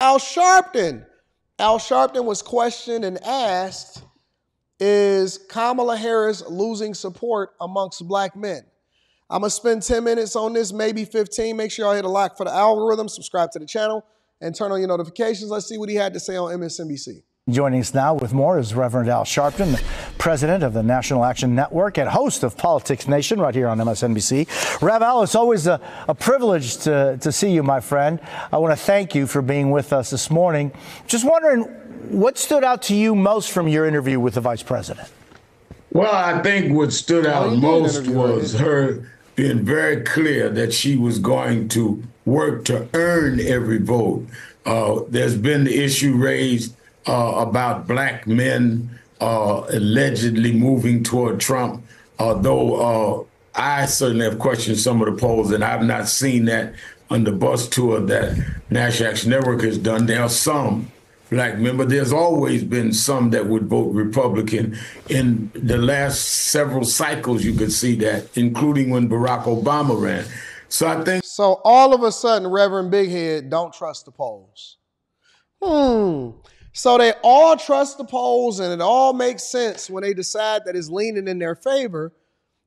Al Sharpton. Al Sharpton was questioned and asked, is Kamala Harris losing support amongst black men? I'm going to spend 10 minutes on this, maybe 15. Make sure y'all hit a like for the algorithm, subscribe to the channel, and turn on your notifications. Let's see what he had to say on MSNBC. Joining us now with more is Reverend Al Sharpton, the president of the National Action Network and host of Politics Nation right here on MSNBC. Rev Al, it's always a privilege to see you, my friend. I want to thank you for being with us this morning. Just wondering, what stood out to you most from your interview with the vice president? Well, I think what stood out most was her being very clear that she was going to work to earn every vote. There's been the issue raised about black men allegedly moving toward Trump, though I certainly have questioned some of the polls, and I've not seen that on the bus tour that National Action Network has done. There are some black men, but there's always been some that would vote Republican. In the last several cycles, you could see that, including when Barack Obama ran. So I think... So all of a sudden, Reverend Big Head don't trust the polls. So they all trust the polls, and it all makes sense when they decide that it's leaning in their favor.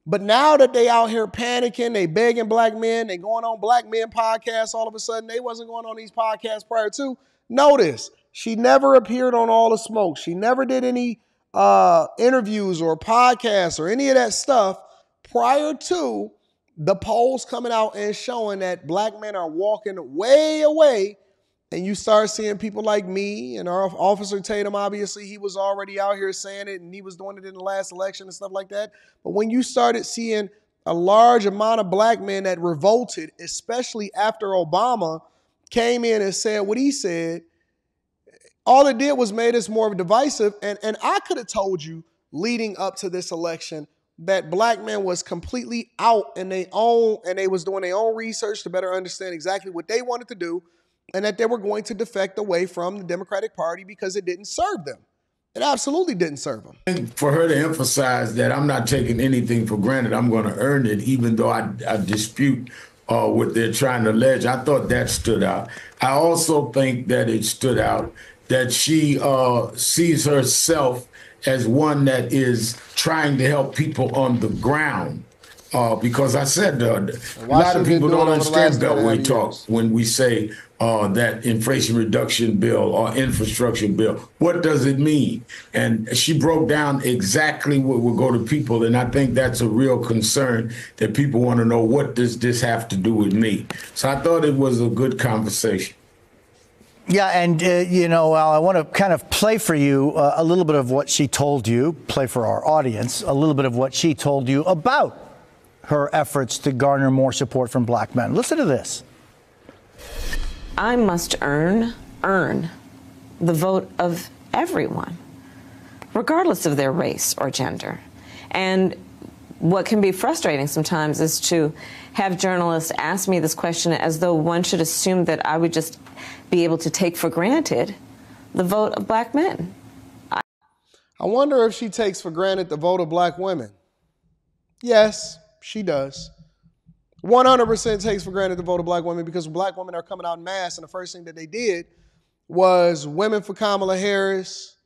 But now that they out here panicking, they begging black men, they going on black men podcasts all of a sudden. They wasn't going on these podcasts prior to. Notice, she never appeared on All the Smoke. She never did any interviews or podcasts or any of that stuff prior to the polls coming out and showing that black men are walking way away. And you start seeing people like me and our Officer Tatum, obviously, he was already out here saying it, and he was doing it in the last election and stuff like that. But when you started seeing a large amount of black men that revolted, especially after Obama came in and said what he said, all it did was made us more divisive. And I could have told you leading up to this election that black men was completely out in their own, and they was doing their own research to better understand exactly what they wanted to do, and that they were going to defect away from the Democratic Party because it didn't serve them. It absolutely didn't serve them. For her to emphasize that I'm not taking anything for granted, I'm going to earn it, even though I dispute what they're trying to allege, I thought that stood out. I also think that it stood out that she sees herself as one that is trying to help people on the ground. Because I said a lot of people don't understand Beltway talk when we say that Inflation Reduction Bill or infrastructure bill. What does it mean? And she broke down exactly what will go to people. And I think that's a real concern that people want to know, what does this have to do with me? So I thought it was a good conversation. Yeah, and, you know, Al, I want to kind of play for you a little bit of what she told you, play for our audience, a little bit of what she told you about her efforts to garner more support from black men. Listen to this. I must earn the vote of everyone, regardless of their race or gender. And what can be frustrating sometimes is to have journalists ask me this question as though one should assume that I would just be able to take for granted the vote of black men. I wonder if she takes for granted the vote of black women. Yes, she does. 100% takes for granted the vote of black women, because black women are coming out in mass, and the first thing that they did was Women for Kamala Harris,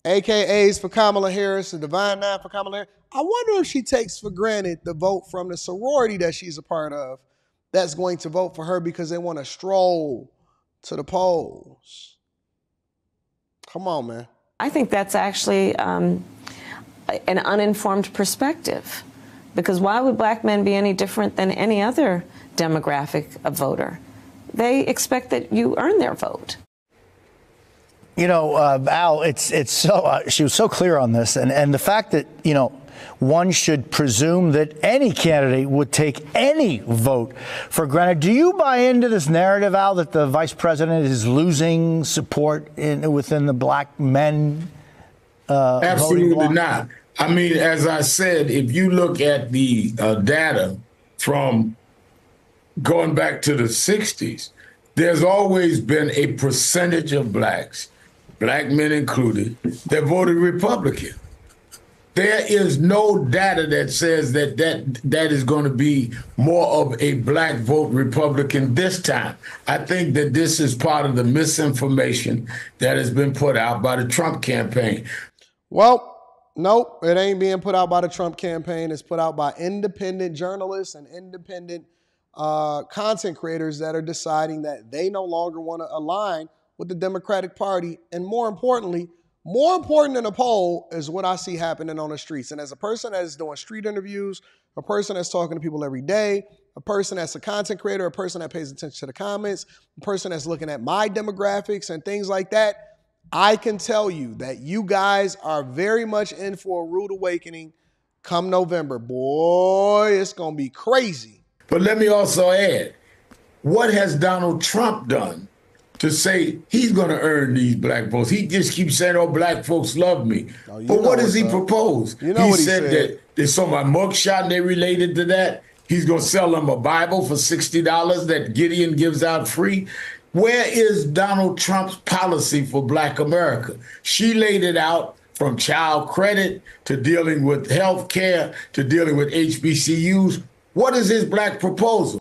AKAs for Kamala Harris, the Divine Nine for Kamala Harris. I wonder if she takes for granted the vote from the sorority that she's a part of that's going to vote for her because they want to stroll to the polls. Come on, man. I think that's actually an uninformed perspective. Because why would black men be any different than any other demographic of voter? They expect that you earn their vote. You know, Al, it's so she was so clear on this, and the fact that, you know, one should presume that any candidate would take any vote for granted. Do you buy into this narrative, Al, that the vice president is losing support within the black men? Absolutely not. I mean, as I said, if you look at the data from going back to the 60s, there's always been a percentage of blacks, black men included, that voted Republican. There is no data that says that is going to be more of a black vote Republican this time. I think that this is part of the misinformation that has been put out by the Trump campaign. Well, nope, it ain't being put out by the Trump campaign. It's put out by independent journalists and independent content creators that are deciding that they no longer want to align with the Democratic Party. And more importantly, more important than a poll is what I see happening on the streets. And as a person that is doing street interviews, a person that's talking to people every day, a person that's a content creator, a person that pays attention to the comments, a person that's looking at my demographics and things like that, I can tell you that you guys are very much in for a rude awakening come November. Boy, it's going to be crazy. But let me also add, what has Donald Trump done to say he's going to earn these black votes? He just keeps saying, oh, black folks love me. But what does he propose? You know he what he said that they saw my mugshot and they related to that. He's going to sell them a Bible for $60 that Gideon gives out free. Where is Donald Trump's policy for black America? She laid it out from child credit to dealing with health care to dealing with HBCUs. What is his black proposal?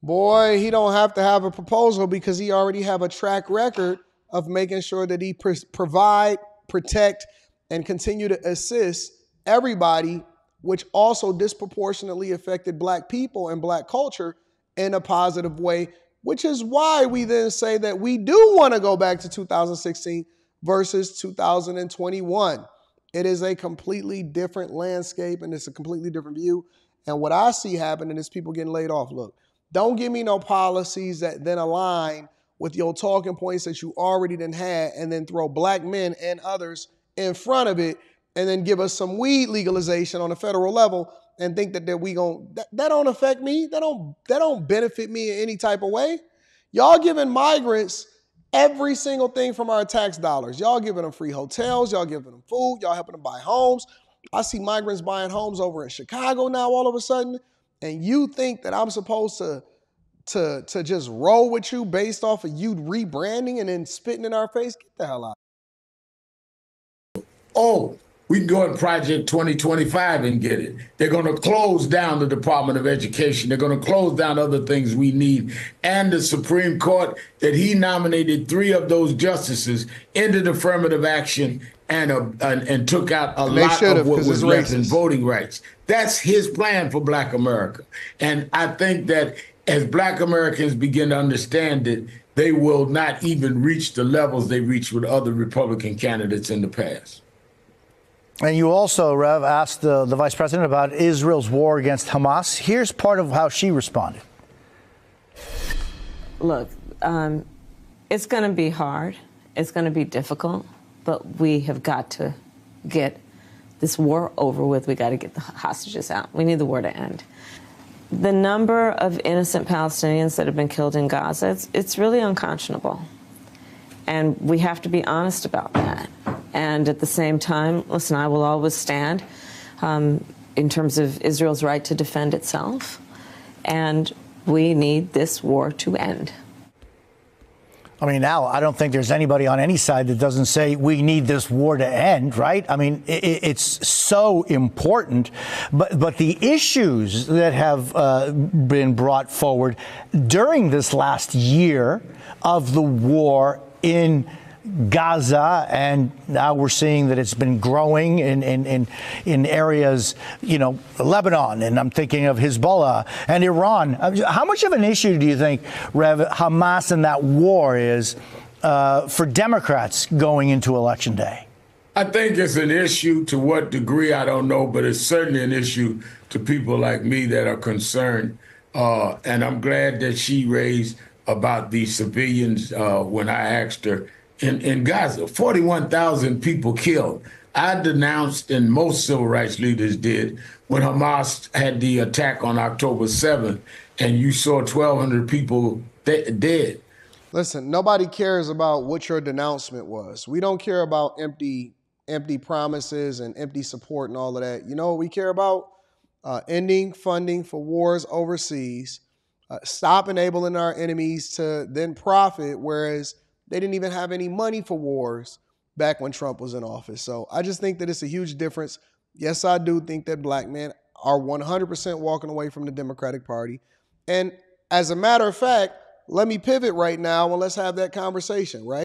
Boy, he don't have to have a proposal because he already have a track record of making sure that he provide, protect, and continue to assist everybody, which also disproportionately affected black people and black culture in a positive way, which is why we then say that we do want to go back to 2016 versus 2021. It is a completely different landscape and it's a completely different view. And what I see happening is people getting laid off. Look, don't give me no policies that then align with your talking points that you already done had and then throw black men and others in front of it and then give us some weed legalization on a federal level and think that that don't affect me. That don't benefit me in any type of way. Y'all giving migrants every single thing from our tax dollars. Y'all giving them free hotels. Y'all giving them food. Y'all helping them buy homes. I see migrants buying homes over in Chicago now all of a sudden. And you think that I'm supposed to just roll with you based off of you rebranding and then spitting in our face? Get the hell out. Oh, we can go in Project 2025 and get it. They're going to close down the Department of Education. They're going to close down other things we need. And the Supreme Court, that he nominated 3 of those justices, ended affirmative action and took out a lot of what was left in voting rights. That's his plan for black America. And I think that as black Americans begin to understand it, they will not even reach the levels they reached with other Republican candidates in the past. And you also, Rev, asked the vice president about Israel's war against Hamas. Here's part of how she responded. Look, it's going to be hard. It's going to be difficult. But we have got to get this war over with. We got to get the hostages out. We need the war to end. The number of innocent Palestinians that have been killed in Gaza, it's really unconscionable. And we have to be honest about that. And at the same time, listen, I will always stand in terms of Israel's right to defend itself. And we need this war to end. I mean, now, I don't think there's anybody on any side that doesn't say we need this war to end, right? I mean, it's so important. But the issues that have been brought forward during this last year of the war in Gaza, and now we're seeing that it's been growing in areas, you know, Lebanon, and I'm thinking of Hezbollah and Iran. How much of an issue do you think, Rev, Hamas and that war is for Democrats going into Election Day? I think it's an issue. To what degree, I don't know, but it's certainly an issue to people like me that are concerned. And I'm glad that she raised about the civilians when I asked her. In Gaza, 41,000 people killed. I denounced, and most civil rights leaders did, when Hamas had the attack on October 7th, and you saw 1,200 people dead. Listen, nobody cares about what your denouncement was. We don't care about empty promises and empty support and all of that. You know what we care about? Ending funding for wars overseas, stop enabling our enemies to then profit, whereas they didn't even have any money for wars back when Trump was in office. So I just think that it's a huge difference Yes, I do think that black men are 100% walking away from the Democratic Party. And as a matter of fact, let me pivot right now and let's have that conversation, right?